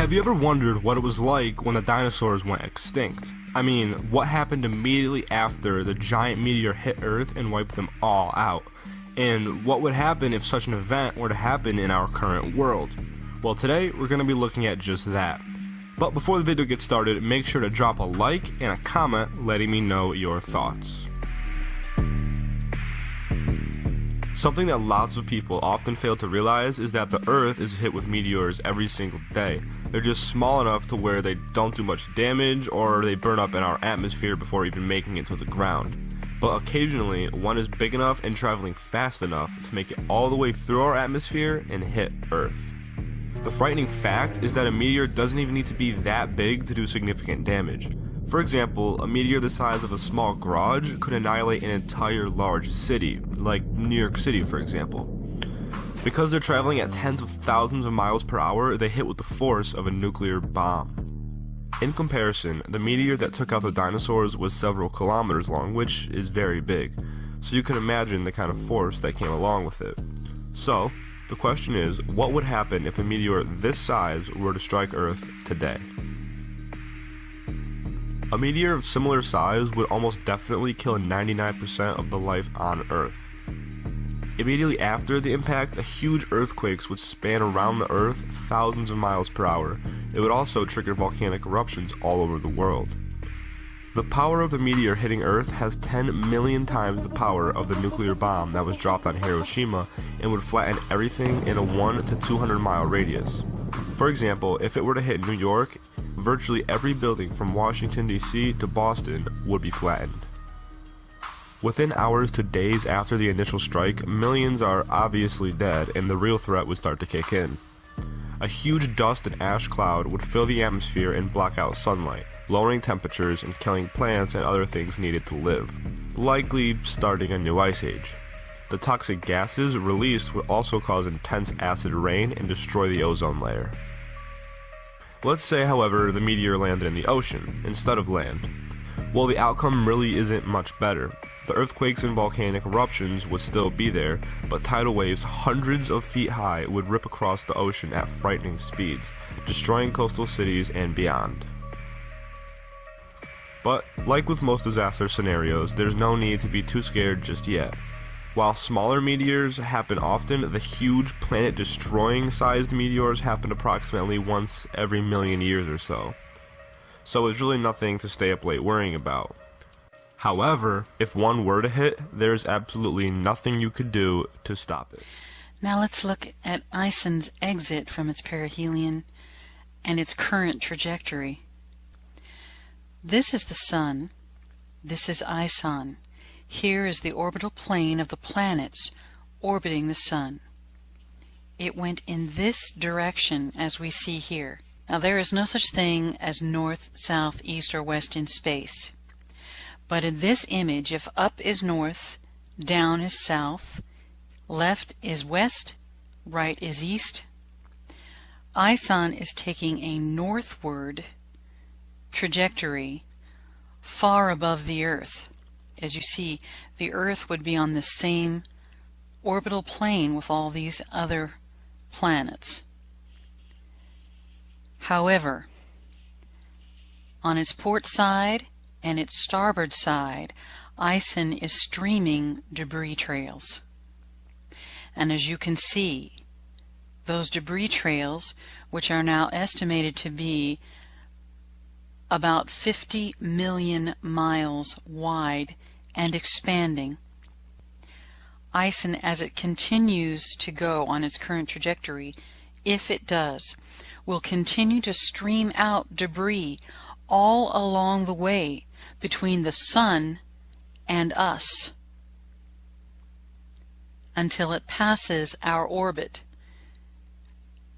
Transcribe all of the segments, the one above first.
Have you ever wondered what it was like when the dinosaurs went extinct? I mean, what happened immediately after the giant meteor hit Earth and wiped them all out? And what would happen if such an event were to happen in our current world? Well, today we're going to be looking at just that. But before the video gets started, make sure to drop a like and a comment letting me know your thoughts. Something that lots of people often fail to realize is that the Earth is hit with meteors every single day. They're just small enough to where they don't do much damage, or they burn up in our atmosphere before even making it to the ground. But occasionally, one is big enough and traveling fast enough to make it all the way through our atmosphere and hit Earth. The frightening fact is that a meteor doesn't even need to be that big to do significant damage. For example, a meteor the size of a small garage could annihilate an entire large city, like New York City for example. Because they're traveling at tens of thousands of miles per hour, they hit with the force of a nuclear bomb. In comparison, the meteor that took out the dinosaurs was several kilometers long, which is very big, so you can imagine the kind of force that came along with it. So, the question is, what would happen if a meteor this size were to strike Earth today? A meteor of similar size would almost definitely kill 99% of the life on Earth. Immediately after the impact, a huge earthquake would span around the Earth thousands of miles per hour. It would also trigger volcanic eruptions all over the world. The power of the meteor hitting Earth has 10 million times the power of the nuclear bomb that was dropped on Hiroshima and would flatten everything in a 1 to 200 mile radius. For example, if it were to hit New York, virtually every building from Washington, D.C. to Boston would be flattened. Within hours to days after the initial strike, millions are obviously dead and the real threat would start to kick in. A huge dust and ash cloud would fill the atmosphere and block out sunlight, lowering temperatures and killing plants and other things needed to live, likely starting a new ice age. The toxic gases released would also cause intense acid rain and destroy the ozone layer. Let's say, however, the meteor landed in the ocean instead of land. Well, the outcome really isn't much better. The earthquakes and volcanic eruptions would still be there, but tidal waves hundreds of feet high would rip across the ocean at frightening speeds, destroying coastal cities and beyond. But, like with most disaster scenarios, there's no need to be too scared just yet. While smaller meteors happen often, the huge planet-destroying sized meteors happen approximately once every million years or so. So it's really nothing to stay up late worrying about. However, if one were to hit, there's absolutely nothing you could do to stop it. Now let's look at Ison's exit from its perihelion and its current trajectory. This is the Sun. This is Ison. Here is the orbital plane of the planets orbiting the Sun. It went in this direction as we see here. Now there is no such thing as north, south, east, or west in space. But in this image, if up is north, down is south, left is west, right is east, Ison is taking a northward trajectory far above the Earth. As you see, the Earth would be on the same orbital plane with all these other planets. However, on its port side and its starboard side, Ison is streaming debris trails. And as you can see, those debris trails, which are now estimated to be about 50 million miles wide and expanding, Ison, as it continues to go on its current trajectory, if it does, will continue to stream out debris all along the way between the Sun and us until it passes our orbit,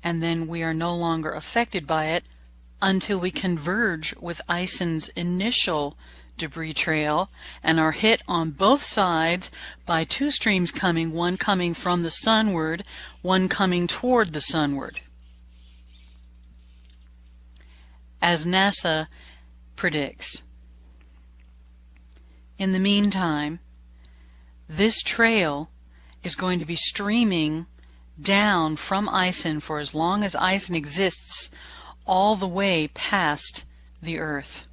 and then we are no longer affected by it until we converge with Ison's initial debris trail and are hit on both sides by two streams coming, one coming from the sunward, one coming toward the sunward. As NASA predicts. In the meantime, this trail is going to be streaming down from Ison for as long as Ison exists, all the way past the Earth.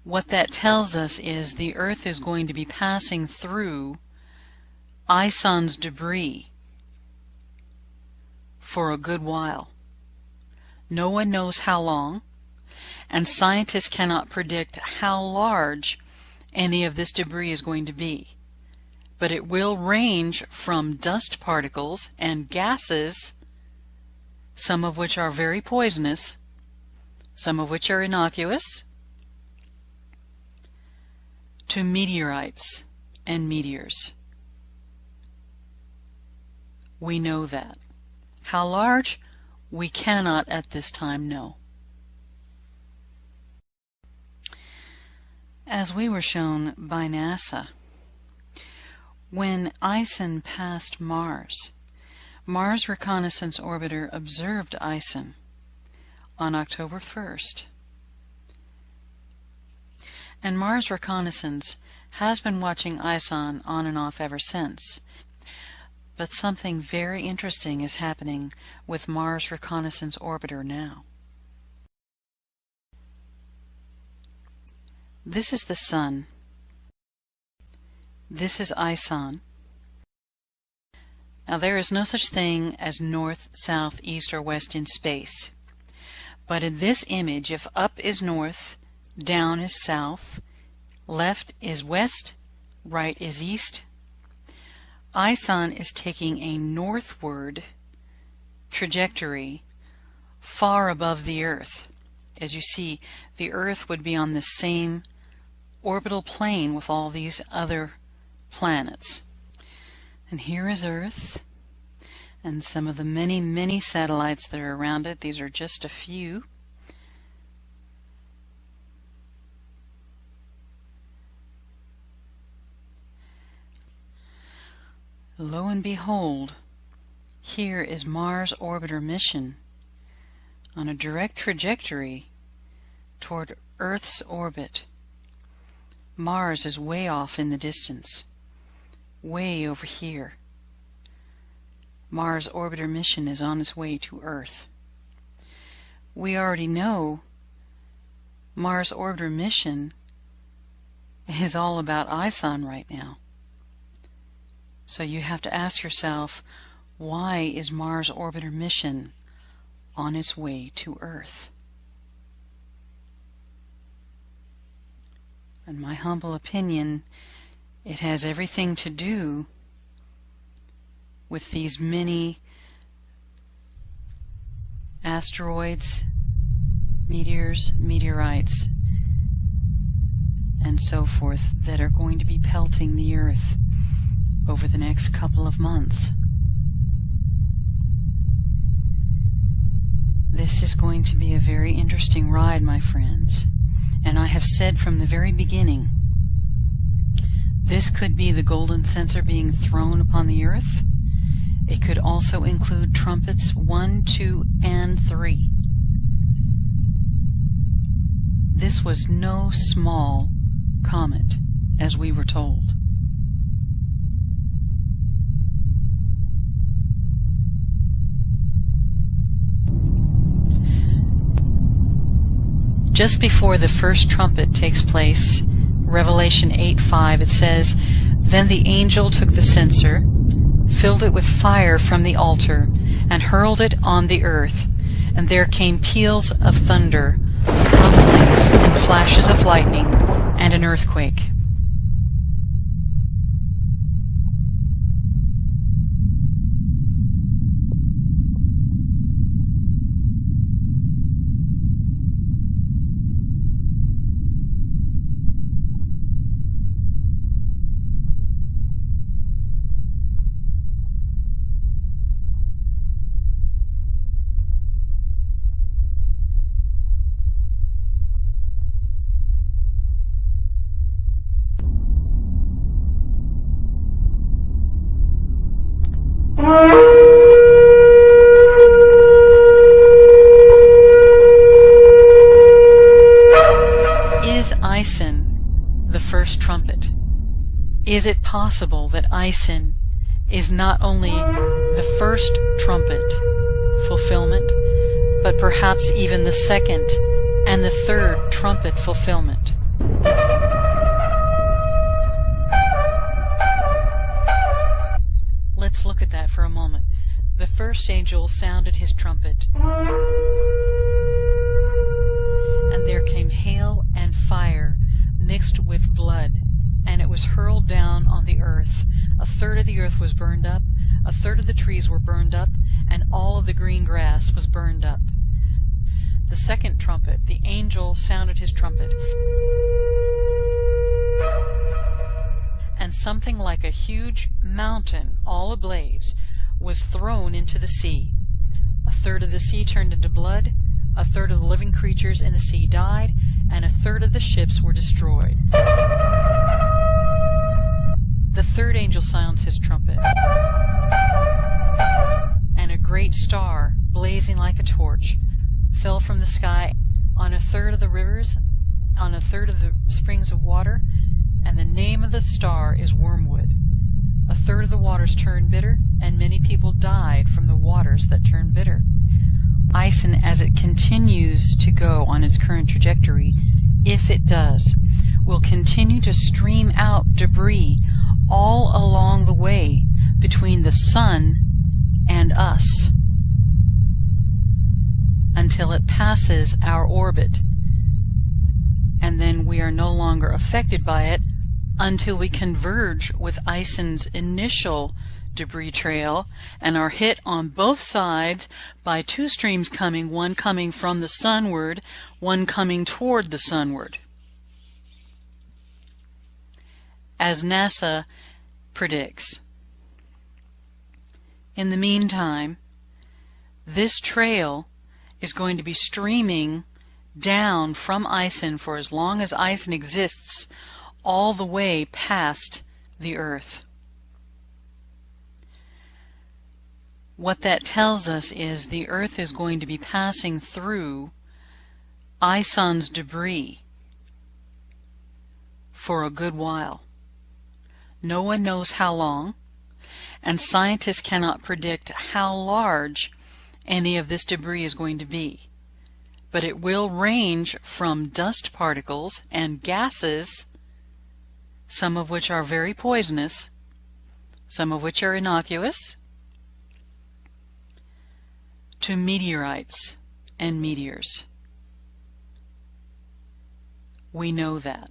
What that tells us is the Earth is going to be passing through Ison's debris for a good while. No one knows how long, and scientists cannot predict how large any of this debris is going to be. But it will range from dust particles and gases, some of which are very poisonous, some of which are innocuous, to meteorites and meteors. We know that. How large? We cannot at this time know. As we were shown by NASA, when Ison passed Mars, Mars Reconnaissance Orbiter observed Ison on October 1st. And Mars Reconnaissance has been watching Ison on and off ever since. But something very interesting is happening with Mars Reconnaissance Orbiter now. This is the Sun. This is Ison. Now there is no such thing as north, south, east, or west in space. But in this image, if up is north, down is south, left is west, right is east, Ison is taking a northward trajectory far above the Earth. As you see, the Earth would be on the same orbital plane with all these other planets. And here is Earth, and some of the many, many satellites that are around it. These are just a few. Lo and behold, here is Mars Orbiter mission on a direct trajectory toward Earth's orbit. Mars is way off in the distance, way over here. Mars Orbiter mission is on its way to Earth. We already know Mars Orbiter mission is all about Ison right now. So you have to ask yourself, why is Mars Orbiter mission on its way to Earth? In my humble opinion, it has everything to do with these many asteroids, meteors, meteorites, and so forth that are going to be pelting the Earth over the next couple of months. This is going to be a very interesting ride, my friends. And I have said from the very beginning, this could be the golden censer being thrown upon the Earth. It could also include trumpets 1, 2, and 3. This was no small comet, as we were told. Just before the first trumpet takes place, Revelation 8:5, it says, "Then the angel took the censer, filled it with fire from the altar, and hurled it on the earth. And there came peals of thunder, rumblings, and flashes of lightning, and an earthquake." Is Ison the first trumpet? Is it possible that Ison is not only the first trumpet fulfillment, but perhaps even the second and the third trumpet fulfillment. Let's look at that for a moment. The first angel sounded his trumpet, and there came hail and fire mixed with blood, and it was hurled down on the earth. A third of the earth was burned up, a third of the trees were burned up, and all of the green grass was burned up. The second trumpet, the angel sounded his trumpet, and something like a huge mountain, all ablaze, was thrown into the sea. A third of the sea turned into blood, a third of the living creatures in the sea died, and a third of the ships were destroyed. The third angel sounds his trumpet, and a great star, blazing like a torch, fell from the sky on a third of the rivers, on a third of the springs of water, and the name of the star is Wormwood. A third of the waters turned bitter, and many people died from the waters that turned bitter. Ison, as it continues to go on its current trajectory, if it does, will continue to stream out debris all along the way between the sun and us until it passes our orbit, and then we are no longer affected by it until we converge with Ison's initial debris trail and are hit on both sides by two streams coming, one coming from the sunward, one coming toward the sunward. As NASA predicts. In the meantime, this trail is going to be streaming down from Ison for as long as Ison exists, all the way past the Earth. What that tells us is the Earth is going to be passing through Ison's debris for a good while. No one knows how long, and scientists cannot predict how large any of this debris is going to be. But it will range from dust particles and gases, some of which are very poisonous, some of which are innocuous, to meteorites and meteors. We know that.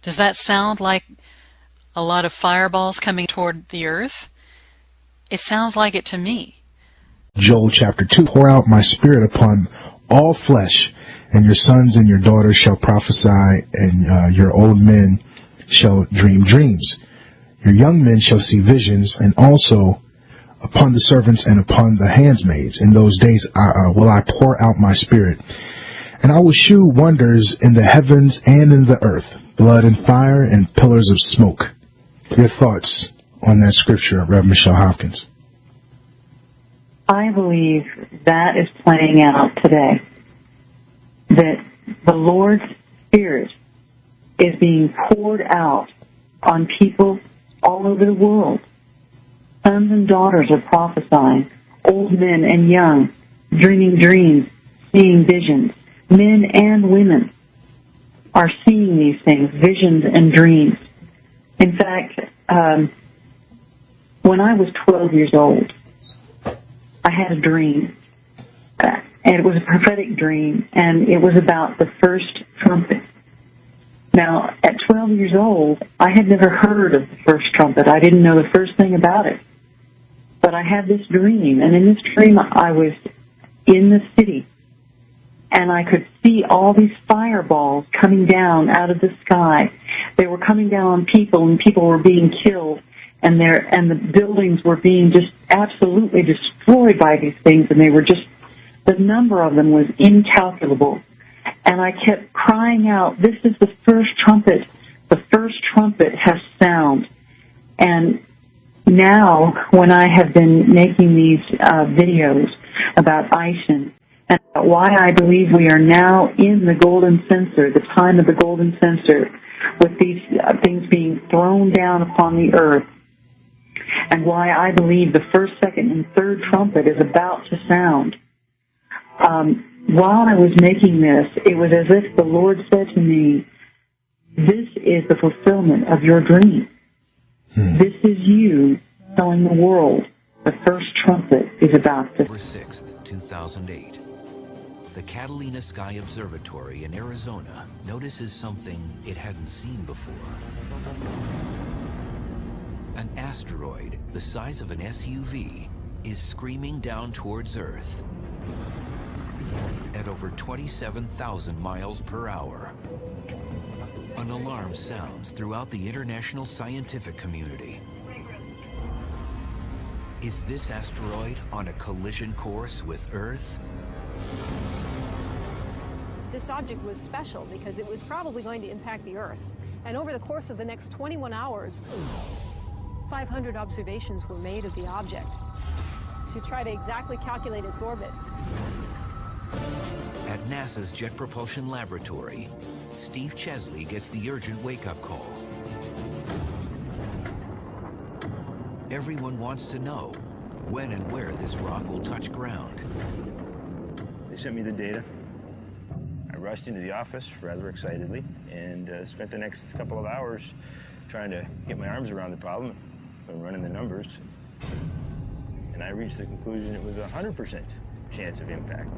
Does that sound like a lot of fireballs coming toward the earth? It sounds like it to me. Joel chapter 2, pour out my spirit upon all flesh, and your sons and your daughters shall prophesy, and your old men shall dream dreams. Your young men shall see visions, and also upon the servants and upon the handmaids. In those days will I pour out my spirit, and I will shew wonders in the heavens and in the earth, blood and fire and pillars of smoke. Your thoughts on that scripture, Reverend Michelle Hopkins? I believe that is playing out today. That the Lord's Spirit is being poured out on people all over the world. Sons and daughters are prophesying, old men and young, dreaming dreams, seeing visions. Men and women are seeing these things, visions and dreams. In fact, when I was 12 years old, I had a dream, and it was a prophetic dream, and it was about the first trumpet. Now, at 12 years old, I had never heard of the first trumpet. I didn't know the first thing about it. But I had this dream, and in this dream, I was in the city, and I could see all these fireballs coming down out of the sky. They were coming down on people, and people were being killed, and the buildings were being just absolutely destroyed by these things, and they were just, the number of them was incalculable. And I kept crying out, this is the first trumpet. The first trumpet has sound. And now, when I have been making these videos about Ison, and why I believe we are now in the golden censer, the time of the golden censer, with these things being thrown down upon the earth, and why I believe the first, second, and third trumpet is about to sound. While I was making this, it was as if the Lord said to me, this is the fulfillment of your dream. This is you telling the world the first trumpet is about to... October 6th, 2008. The Catalina Sky Observatory in Arizona notices something it hadn't seen before. An asteroid the size of an SUV is screaming down towards Earth at over 27,000 miles per hour. An alarm sounds throughout the international scientific community. Is this asteroid on a collision course with Earth? This object was special because it was probably going to impact the Earth. And over the course of the next 21 hours, 500 observations were made of the object to try to exactly calculate its orbit. At NASA's Jet Propulsion Laboratory, Steve Chesley gets the urgent wake-up call. Everyone wants to know when and where this rock will touch ground. They sent me the data. I rushed into the office rather excitedly and spent the next couple of hours trying to get my arms around the problem and running the numbers. And I reached the conclusion it was a 100% chance of impact.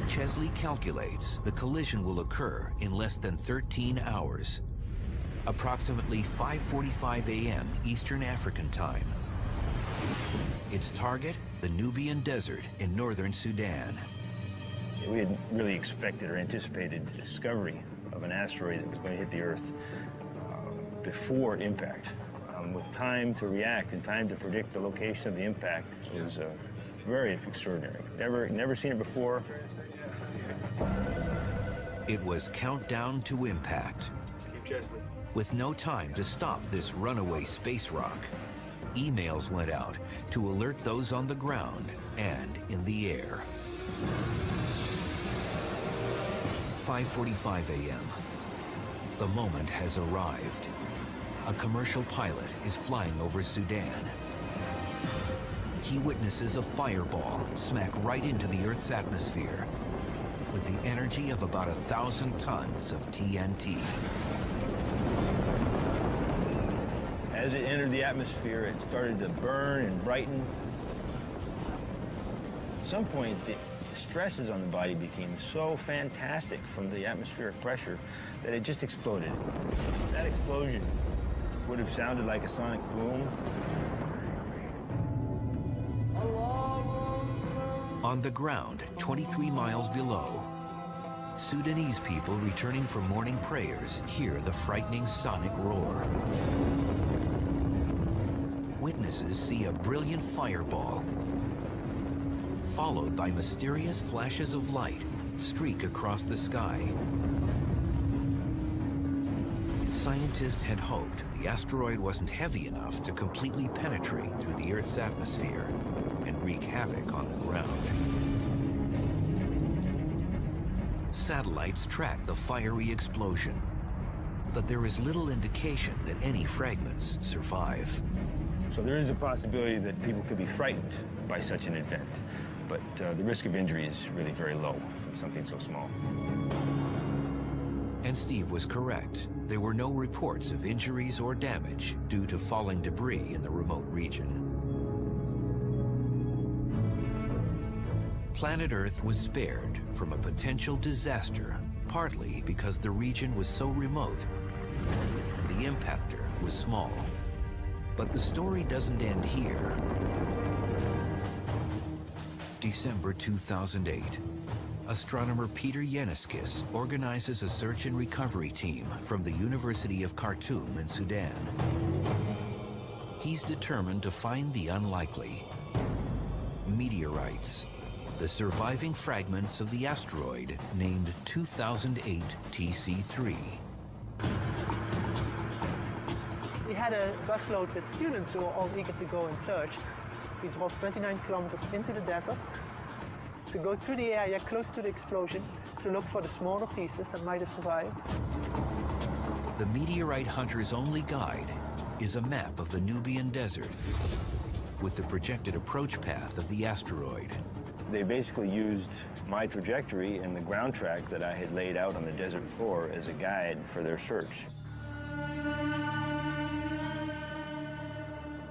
Chesley calculates the collision will occur in less than 13 hours, approximately 5:45 a.m. Eastern African time. Its target, the Nubian Desert in northern Sudan. We had really expected or anticipated the discovery of an asteroid that was going to hit the Earth before impact. With time to react and time to predict the location of the impact, it was very extraordinary. Never seen it before. It was countdown to impact. With no time to stop this runaway space rock, emails went out to alert those on the ground and in the air. 5:45 a.m. The moment has arrived. A commercial pilot is flying over Sudan. He witnesses a fireball smack right into the Earth's atmosphere with the energy of about 1,000 tons of TNT. As it entered the atmosphere, it started to burn and brighten. At some point, the stresses on the body became so fantastic from the atmospheric pressure that it just exploded. That explosion would have sounded like a sonic boom. On the ground, 23 miles below, Sudanese people returning from morning prayers hear the frightening sonic roar. Witnesses see a brilliant fireball, followed by mysterious flashes of light streak across the sky. Scientists had hoped the asteroid wasn't heavy enough to completely penetrate through the Earth's atmosphere and wreak havoc on the ground. Satellites track the fiery explosion, but there is little indication that any fragments survive. So there is a possibility that people could be frightened by such an event, but the risk of injury is really very low from something so small. And Steve was correct. There were no reports of injuries or damage due to falling debris in the remote region. Planet Earth was spared from a potential disaster, partly because the region was so remote and the impactor was small. But the story doesn't end here. December 2008. Astronomer Peter Yeniskis organizes a search and recovery team from the University of Khartoum in Sudan. He's determined to find the unlikely. Meteorites, the surviving fragments of the asteroid named 2008 TC3. We had a busload with students who were all eager to go and search. We drove 29 kilometers into the desert to go through the area close to the explosion to look for the smaller pieces that might have survived. The meteorite hunter's only guide is a map of the Nubian desert with the projected approach path of the asteroid. They basically used my trajectory and the ground track that I had laid out on the desert floor as a guide for their search.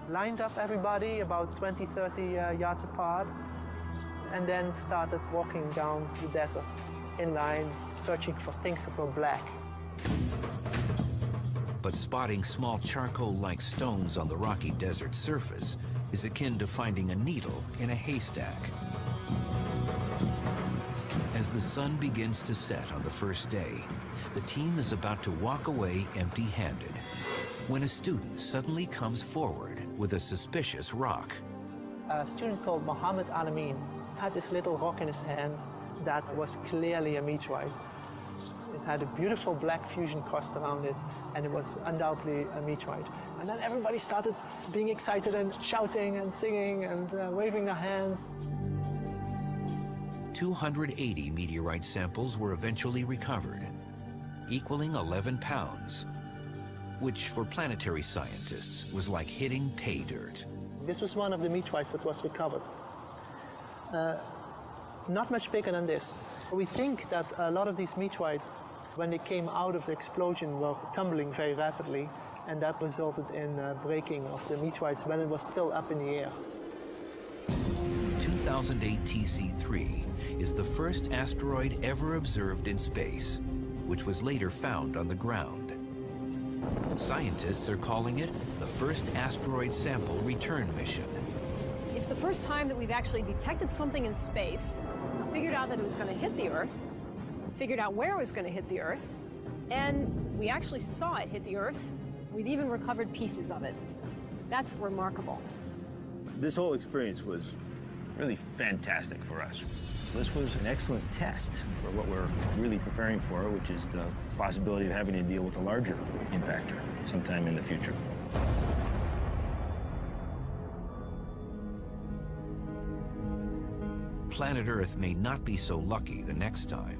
Lined up everybody about 20, 30 yards apart, and then started walking down the desert in line, searching for things that were black. But spotting small charcoal-like stones on the rocky desert surface is akin to finding a needle in a haystack. As the sun begins to set on the first day, the team is about to walk away empty-handed when a student suddenly comes forward with a suspicious rock. A student called Mohammed Alamin had this little rock in his hand that was clearly a meteorite. It had a beautiful black fusion crust around it, and it was undoubtedly a meteorite. And then everybody started being excited and shouting and singing and waving their hands. 280 meteorite samples were eventually recovered, equaling 11 pounds, which for planetary scientists was like hitting pay dirt. This was one of the meteorites that was recovered. Not much bigger than this. We think that a lot of these meteorites, when they came out of the explosion, were tumbling very rapidly, and that resulted in breaking of the meteorites when it was still up in the air. 2008 TC3 is the first asteroid ever observed in space, which was later found on the ground. Scientists are calling it the first asteroid sample return mission. It's the first time that we've actually detected something in space, figured out that it was going to hit the Earth, figured out where it was going to hit the Earth, and we actually saw it hit the Earth. We've even recovered pieces of it. That's remarkable. This whole experience was really fantastic for us. This was an excellent test for what we're really preparing for, which is the possibility of having to deal with a larger impactor sometime in the future. Planet Earth may not be so lucky the next time.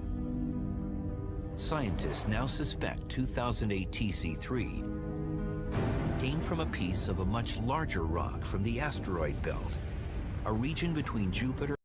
Scientists now suspect 2008 TC3 came from a piece of a much larger rock from the asteroid belt, a region between Jupiter